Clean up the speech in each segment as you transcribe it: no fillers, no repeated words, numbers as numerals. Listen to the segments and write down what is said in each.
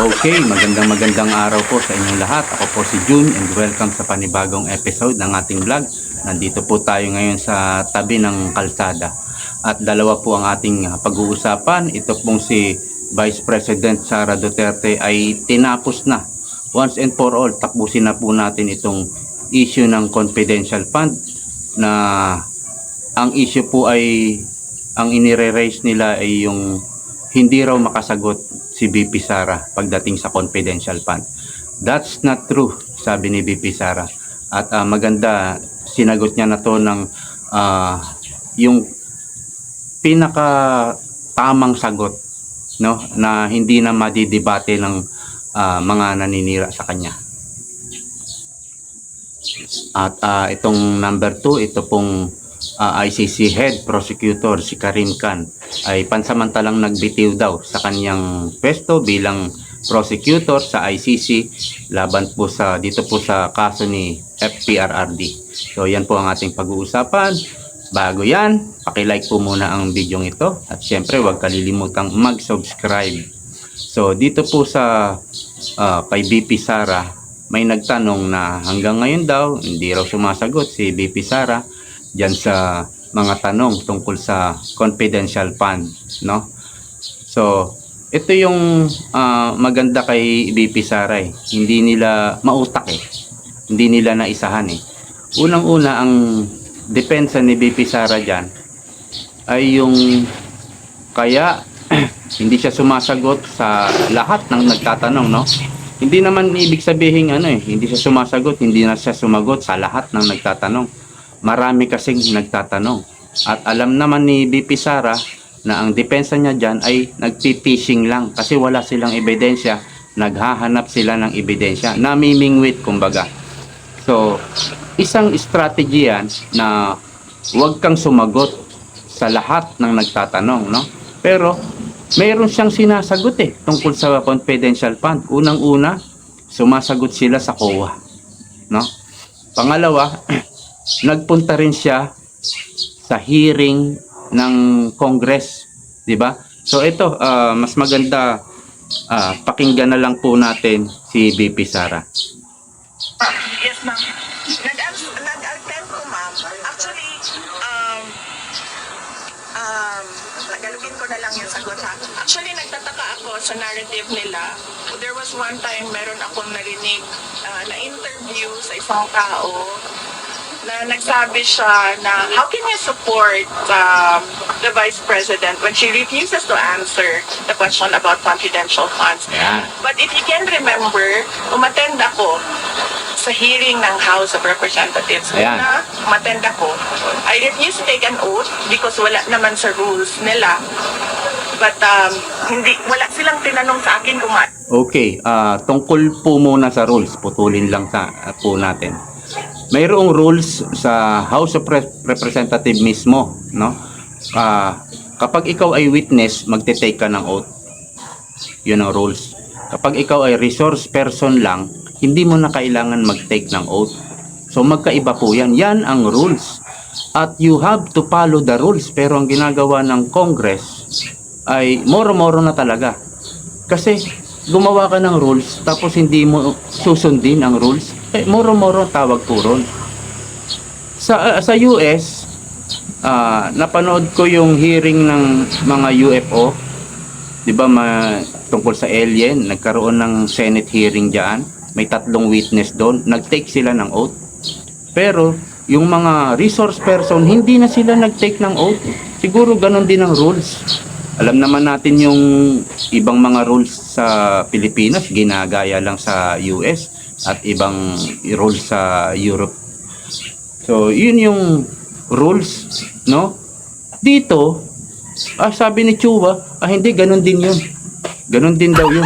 Okay, magandang araw po sa inyong lahat. Ako po si June and welcome sa panibagong episode ng ating vlog. Nandito po tayo ngayon sa tabi ng kalsada. At dalawa po ang ating pag-uusapan. Ito pong si Vice President Sara Duterte ay tinapos na. Once and for all, tapusin na po natin itong issue ng confidential fund na ang issue po ay ang inire-raise nila ay yung hindi raw makasagot si BP Sara pagdating sa confidential fund. That's not true, sabi ni BP Sara. At maganda, sinagot niya na to ng yung pinaka tamang sagot, no, na hindi na madidebate ng mga naninira sa kanya. At itong number 2, ito pong ICC Head Prosecutor si Karim Khan ay pansamantalang nagbitiw daw sa kanyang pwesto bilang prosecutor sa ICC laban po dito po sa kaso ni FPRRD. So yan po ang ating pag-uusapan. Bago yan, paki-like po muna ang video ito at syempre huwag kalilimutang mag-subscribe. So dito po sa kay BP Sara, may nagtanong na hanggang ngayon daw hindi raw sumasagot si BP Sara diyan sa mga tanong tungkol sa confidential fund, no? So ito yung maganda kay BP Sara eh. Hindi nila mautak eh. Hindi nila naisahan eh. Unang-una, ang depensa ni BP Sara diyan ay yung kaya hindi siya sumasagot sa lahat ng nagtatanong, no? Hindi naman ibig sabihin hindi siya sumasagot, hindi na siya sumagot sa lahat ng nagtatanong. Marami kasing nagtatanong. At alam naman ni BP Sara na ang depensa niya dyan ay nagpipishing lang kasi wala silang ebidensya. Naghahanap sila ng ebidensya. Namimingwit kumbaga. So, isang strategy yan na huwag kang sumagot sa lahat ng nagtatanong, no? Pero, mayroon siyang sinasagot tungkol sa confidential fund. Unang-una, sumasagot sila sa COA, no? Pangalawa, nagpunta rin siya sa hearing ng Congress, di ba? So ito, mas maganda pakinggan na lang po natin si BP Sara. Yes, ma'am. Nag-attend ko, ma'am. Actually, tagalogin ko na lang yung sagot, ha. Actually, nagtataka ako sa narrative nila. There was one time, meron akong narinig na interview sa isang tao na nagsabi siya na how can you support the Vice President when she refuses to answer the question about confidential funds. Yeah. But if you can remember, umattend ako sa hearing ng House of Representatives. Ayan. Una, umattend ako. I refused to take an oath because wala naman sa rules nila. But wala silang tinanong sa akin kung Okay, tungkol po muna sa rules, putulin lang po natin. Mayroong rules sa House of Representatives mismo, no? Kapag ikaw ay witness, magte-take ka ng oath. Yun ang rules. Kapag ikaw ay resource person lang, hindi mo na kailangan mag-take ng oath. So magkaiba po yan. Yan ang rules. At you have to follow the rules. Pero ang ginagawa ng Congress ay moro-moro na talaga. Kasi gumawa ka ng rules tapos hindi mo susundin ang rules, moro-moro tawag po ron. Sa US, napanood ko yung hearing ng mga UFO, di ba, tungkol sa alien. Nagkaroon ng Senate hearing diyan. May 3 witness doon, nag-take sila ng oath. Pero yung mga resource person, hindi na sila nag-take ng oath. Siguro ganun din ang rules. Alam naman natin yung ibang mga rules sa Pilipinas, ginagaya lang sa US at ibang rules sa Europe. So, yun yung rules, no? Dito, sabi ni Chua, hindi, ganun din yun. Ganun din daw yun.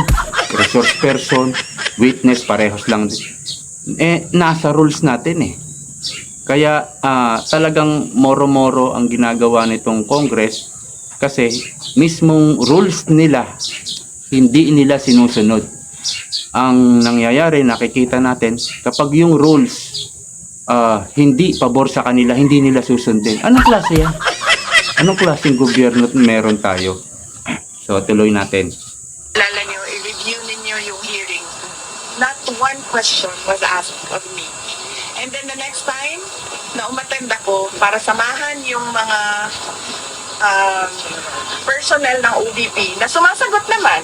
Resource person, witness, parehos lang. Nasa rules natin Kaya, talagang moro-moro ang ginagawa nitong Congress. Kasi mismong rules nila hindi nila sinusunod. Ang nangyayari, nakikita natin, kapag yung rules hindi pabor sa kanila, hindi nila susundin. Anong klase yan? Anong klaseng gobyerno meron tayo? So tuloy natin. Lala nyo, i-review ninyo yung hearing. Not one question was asked of me. And then the next time na umattend ako para samahan yung mga personnel ng OBP na sumasagot naman,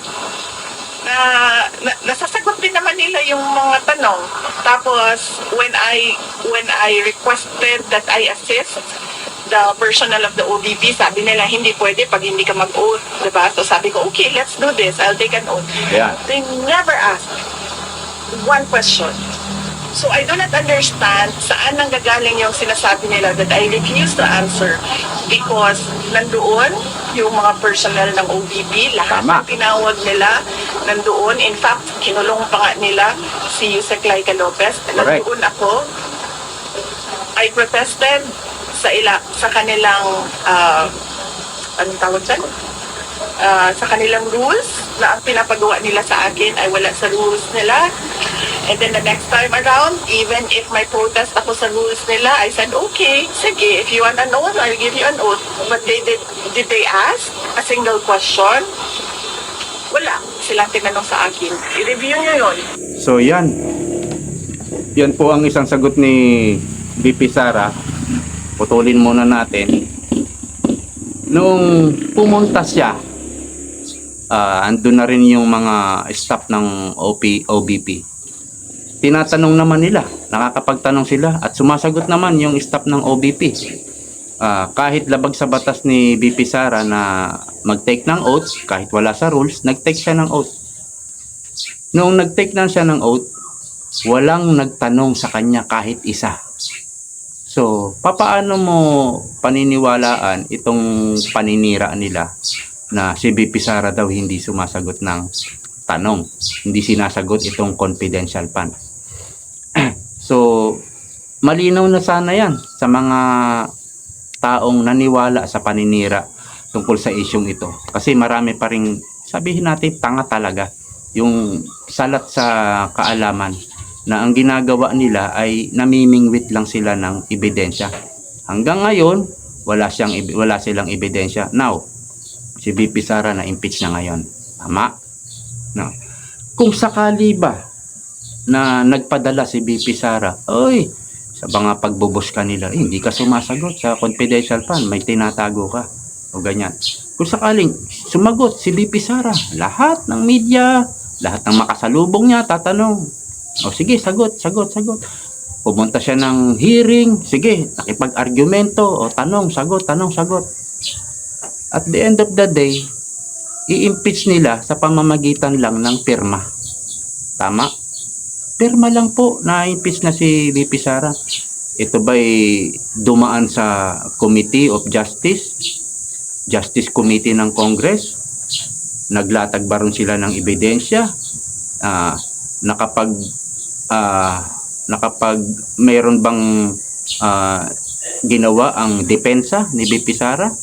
nasasagot din naman nila yung mga tanong. Tapos when I requested that I assist the personnel of the OBP, sabi nila hindi pwede pag hindi ka mag-oath, diba? So sabi ko, okay, let's do this. I'll take an oath. Yeah. They never asked one question. So I do not understand saan nanggagaling yung sinasabi nila that I refuse to answer because nandoon yung mga personnel ng OBP, lahat Tama. ng tinawag nila nandoon. In fact, kinulong pa nga nila si Yusek Laika Lopez. Correct. Nandoon ako. I protested sa kanilang anong tawag dyan? Sa kanilang rules na ang pinapagawa nila sa akin ay wala sa rules nila. And then the next time around, even if may protest ako sa rules nila, I said, okay, sige, if you want an oath, I'll give you an oath. But did they ask a single question? Wala. Silang tinanong sa akin. I-review nyo yun. So yan. Yan po ang isang sagot ni BP Sara. Putulin muna natin. Nung pumunta siya, andun na rin yung mga staff ng OBP. Tinatanong naman nila, nakakapagtanong sila at sumasagot naman yung staff ng OBP. Kahit labag sa batas ni BP Sara na mag-take ng oath, kahit wala sa rules, nag-take siya ng oath. Noong nag-take na siya ng oath, walang nagtanong sa kanya kahit isa. So, papaano mo paniniwalaan itong paninira nila na si BP Sara daw hindi sumasagot ng tanong, hindi sinasagot itong confidential fund? So, malinaw na sana yan sa mga taong naniwala sa paninira tungkol sa isyong ito. Kasi marami pa rin, sabihin natin, tanga talaga. Yung salat sa kaalaman na ang ginagawa nila ay namimingwit lang sila ng ebidensya. Hanggang ngayon, wala silang ebidensya. Now, si BP Sara na impeach na ngayon. Tama? No. Kung sakali ba na nagpadala si BP Sara, oy, sa mga pagbubus kanila, hindi ka sumasagot sa confidential fund, may tinatago ka o ganyan. Kung sakaling sumagot si BP Sara, lahat ng media, lahat ng makasalubong niya tatanong, o sige, sagot. Pumunta siya ng hearing, sige, nakipag-argumento, o tanong, sagot. At the end of the day, i-impeach nila sa pamamagitan lang ng pirma. Tama? Pirma lang po na impeach na si BP Sara. Ito ba'y dumaan sa Committee of Justice Committee ng Congress? Naglatag ba rin sila ng ebidensya? Nakapag mayroon bang ginawa ang depensa ni BP Sara?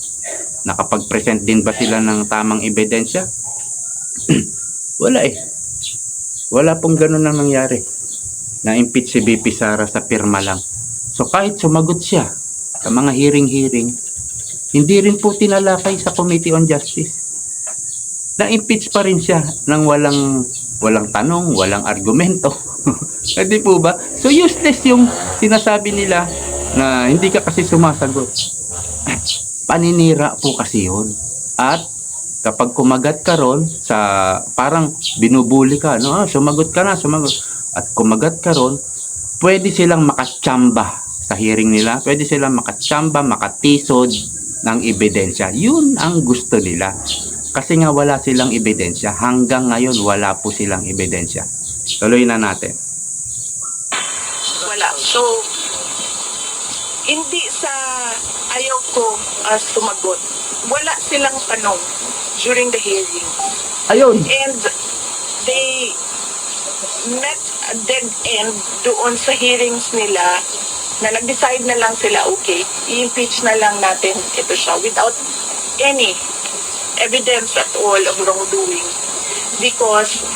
Nakapag-present din ba sila ng tamang ebidensya? Wala eh. Wala pong ganun na nangyari. Na-impeach si BP Sara sa pirma lang. So kahit sumagot siya sa mga hearing, hindi rin po tinalakay sa Committee on Justice. Na-impeach pa rin siya ng walang tanong, walang argumento. Hindi po ba? So useless yung sinasabi nila na hindi ka kasi sumasagot. Paninira po kasi yun. At kapag kumagat ka ron sa parang binubuli ka, no? Sumagot ka na. At kumagat ka ron, pwede silang makatsamba sa hearing nila. Pwede silang makatsamba, makatisod ng ebidensya. Yun ang gusto nila. Kasi nga wala silang ebidensya. Hanggang ngayon, wala po silang ebidensya. Tuloy na natin. Wala. So, hindi sa ayaw ko sumagot. Wala silang tanong during the hearings. Ayun. And they met a dead end doon sa hearings nila na nag-decide na lang sila, okay, i-impeach na lang natin ito siya without any evidence at all of wrongdoing. Because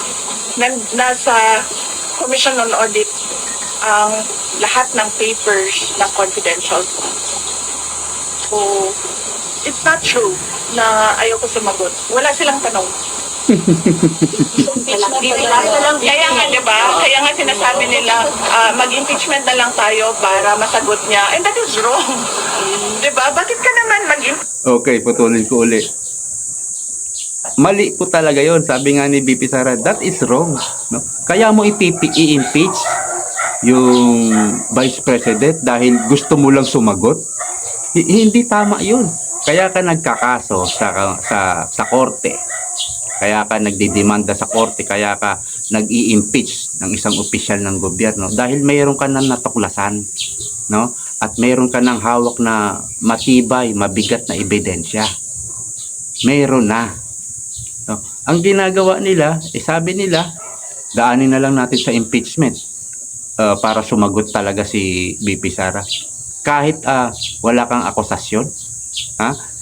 nasa Commission on Audit ang lahat ng papers ng confidential funds. So, it's not true na ayaw ko sumagot. Wala silang tanong. Kaya nga, di ba? Kaya nga sinasabi nila, mag-impeachment na lang tayo para masagot niya. And that is wrong. Di ba? Bakit ka naman Okay, putulin ko uli. Mali po talaga yon, sabi nga ni BP Sara, that is wrong. No? Kaya mo i-impeach yung Vice President dahil gusto mo lang sumagot? Hindi tama yun. Kaya ka nagkakaso sa korte. Kaya ka nagdidemanda sa korte, kaya ka nag-i-impeach ng isang opisyal ng gobyerno dahil mayroon ka nang natuklasan, no? At mayroon ka nang hawak na matibay, mabigat na ebidensya. Mayroon na. No? Ang ginagawa nila, sabi nila, daanin na lang natin sa impeachment para sumagot talaga si BP Sara. Kahit wala kang akusasyon,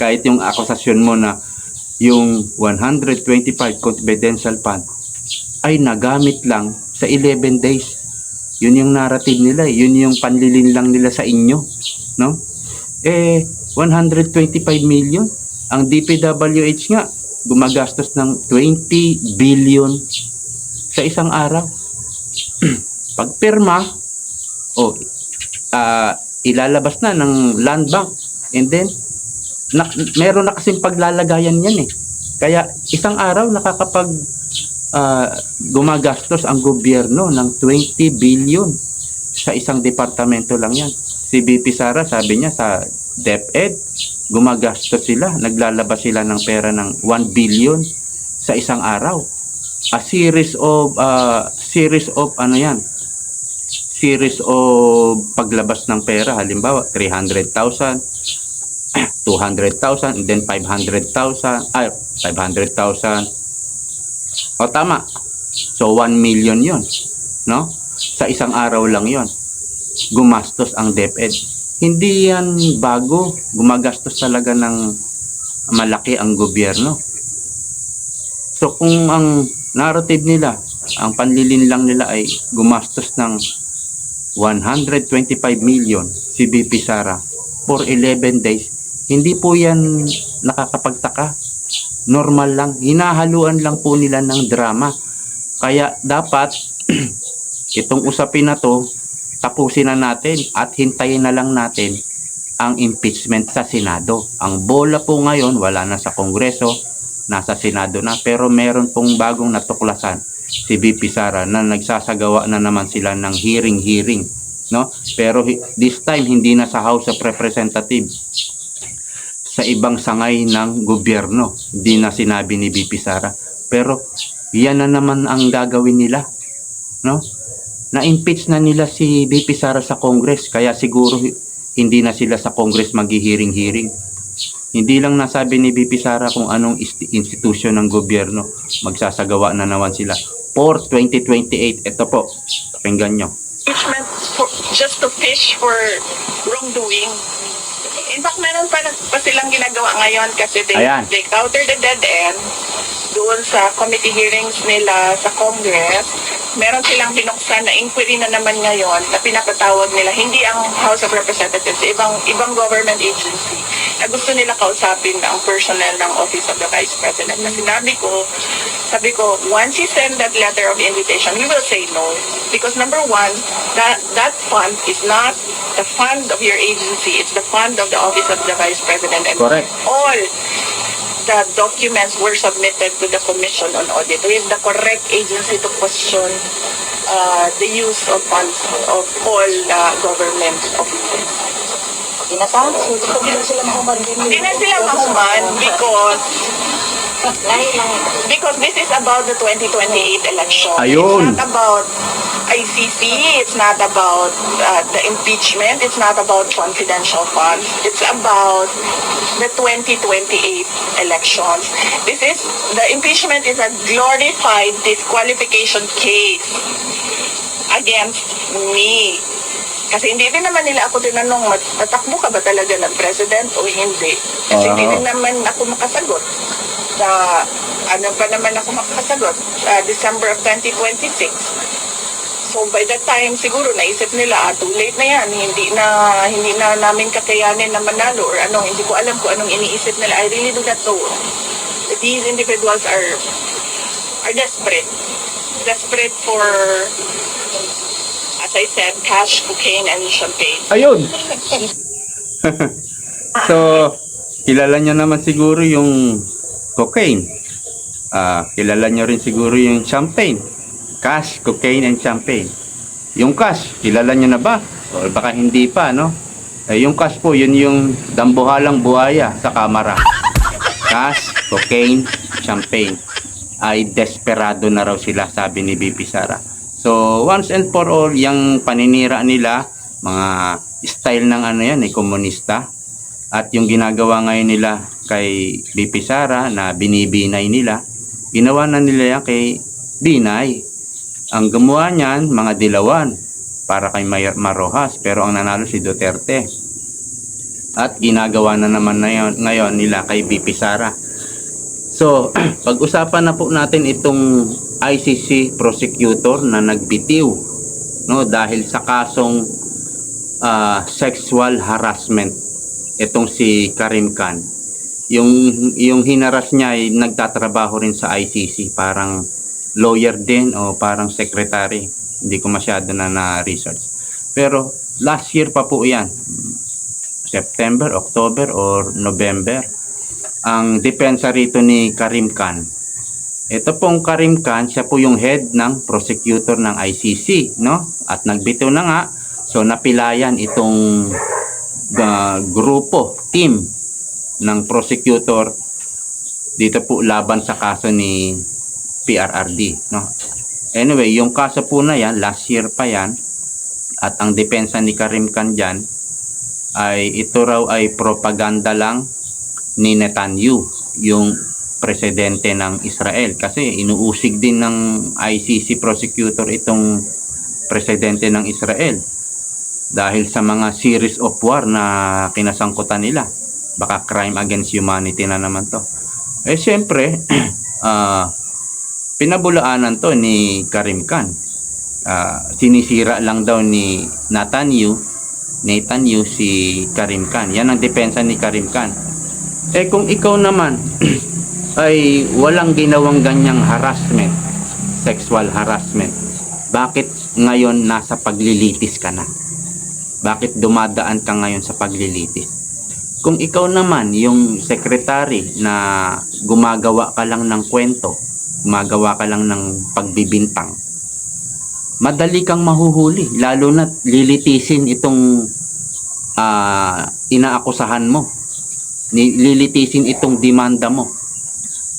kahit yung akusasyon mo na yung 125 confidential fund ay nagamit lang sa 11 days. Yun yung narrative nila, yun yung panlilin lang nila sa inyo, no? 125 million. Ang DPWH nga gumagastos ng 20 billion sa isang araw. Pag pirma, ilalabas na ng Land Bank, and then meron na kasing paglalagayan yan eh. Kaya isang araw nakakapag gumagastos ang gobyerno ng 20 billion sa isang departamento lang yan. Si BP Sara, sabi niya sa DepEd, gumagastos sila, naglalabas sila ng pera ng 1 billion sa isang araw. A series of paglabas ng pera, halimbawa 300,000, 200,000, and then 500,000, 500,000. O tama. So 1 million 'yon, no? Sa isang araw lang 'yon. Gumastos ang DepEd. Hindi yan bago, gumagastos talaga ng malaki ang gobyerno. So kung ang narrative nila, ang panlilin lang nila ay gumastos ng 125 million si BP Sara for 11 days, hindi po yan nakakapagtaka. Normal lang, hinahaluan lang po nila ng drama. Kaya dapat itong usapin na to, tapusin na natin at hintayin na lang natin ang impeachment sa Senado. Ang bola po ngayon wala na sa Kongreso, nasa Senado na, pero meron pong bagong natuklasan si BP Sara na nagsasagawa na naman sila ng hearing, no? Pero this time hindi na sa House of Representatives, sa ibang sangay ng gobyerno. Hindi na sinabi ni BP Sara, pero yan na naman ang gagawin nila, no? Na-impeach na nila si BP Sara sa Congress, kaya siguro hindi na sila sa Congress maghihiring-hiring. Hindi lang nasabi ni BP Sara kung anong institusyon ng gobyerno, magsasagawa na naman sila for 2028. Ito po, pakinggan nyo. impeachment just to fish for wrongdoing? In fact, meron pa silang ginagawa ngayon kasi they counter the dead end doon sa committee hearings nila sa Congress. Meron silang binuksan na inquiry na naman ngayon na pinapatawag nila, hindi ang House of Representatives, ibang government agency na gusto nila kausapin ang personnel ng Office of the Vice President. Na sabi ko, once you send that letter of invitation, we will say no. Because number one, that fund is not the fund of your agency, it's the fund of the Office of the Vice President. And correct. All the documents were submitted to the Commission on Audit. Who is the correct agency to question the use of funds of all government offices. Hindi na sila mahuman because this is about the 2028 election. Ayun. It's not about ICC, it's not about the impeachment, it's not about confidential funds, it's about the 2028 elections. The impeachment is a glorified disqualification case against me. Kasi hindi din naman nila ako tinanong, tatakbo ka ba talaga ng president o hindi? Kasi hindi din naman ako makasagot. Ano pa naman ako makasagot? December of 2026. So by that time, siguro naisip nila, too late na yan. Hindi na namin kakayanin na manalo or ano. Hindi ko alam kung anong iniisip nila. I really do not know. These individuals are are desperate. Desperate for, as I said, cash, cocaine, and champagne. Ayun! So, kilala nyo naman siguro yung cocaine. Kilala nyo rin siguro yung champagne. Cash, cocaine, and champagne. Yung cash, kilala nyo na ba? O baka hindi pa, no? Yung cash po, yun yung dambuhalang buhaya sa kamara. Cash, cocaine, champagne. Ay desperado na raw sila, sabi ni BP Sara. So, once and for all, yung paninira nila, mga style ng ano yan, komunista. At yung ginagawa ngayon nila kay BP Sara na binibinay nila, ginawa na nila yan kay Binay. Ang gumawa niyan, mga dilawan para kay Marojas, pero ang nanalo si Duterte. At ginagawa na naman ngayon nila kay BP Sara. So, pag-usapan na po natin itong ICC prosecutor na nagbitiw, no, dahil sa kasong sexual harassment. Itong si Karim Khan. Yung hinaras niya ay nagtatrabaho rin sa ICC, parang lawyer din o parang secretary. Hindi ko masyado na-research. Pero last year pa po 'yan. September, October or November. Ang depensa rito ni Karim Khan. Ito pong Karim Khan, siya po yung head ng prosecutor ng ICC, no? At nagbitiw na nga, so napilayan itong grupo, team ng prosecutor dito po laban sa kaso ni PRRD, no? Anyway, yung kaso po na yan, last year pa yan, at ang depensa ni Karim Khan dyan ay ito raw ay propaganda lang ni Netanyahu, yung presidente ng Israel, kasi inuusig din ng ICC prosecutor itong presidente ng Israel dahil sa mga series of war na kinasangkutan nila. Baka crime against humanity na naman to. Siyempre pinabulaanan to ni Karim Khan. Sinisira lang daw ni Netanyahu si Karim Khan. Yan ang depensa ni Karim Khan. Kung ikaw naman ay walang ginawang ganyang harassment, sexual harassment, bakit ngayon nasa paglilitis ka na? Bakit dumadaan ka ngayon sa paglilitis? Kung ikaw naman yung secretary na gumagawa ka lang ng kwento, gumagawa ka lang ng pagbibintang, madali kang mahuhuli, lalo na lilitisin itong inaakusahan mo, lilitisin itong demanda mo.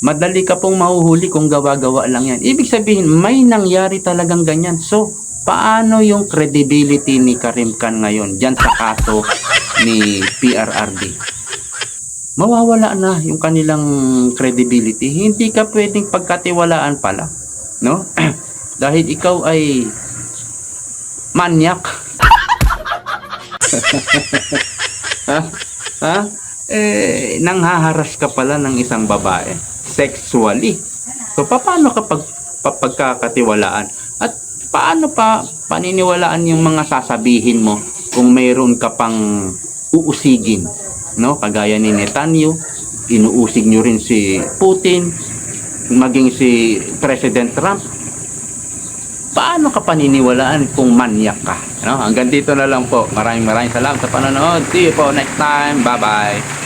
Madali ka pong mahuhuli kung gawa-gawa lang yan. Ibig sabihin, may nangyari talagang ganyan. So, paano yung credibility ni Karim Khan ngayon dyan sa kaso ni PRRD? Mawawala na yung kanilang credibility. Hindi ka pwedeng pagkatiwalaan pala, no? Dahil ikaw ay manyak. Nanghaharas ka pala ng isang babae sexually. So paano ka pagkakatiwalaan? At paano pa paniniwalaan yung mga sasabihin mo kung mayroon ka pang uusigin, no? Kagaya ni Netanyahu, inuusig nyo rin si Putin, maging si President Trump. Paano ka paniniwalaan kung manyak ka, no? Hanggang dito na lang po. Maraming salamat sa panonood. See you po next time. Bye bye.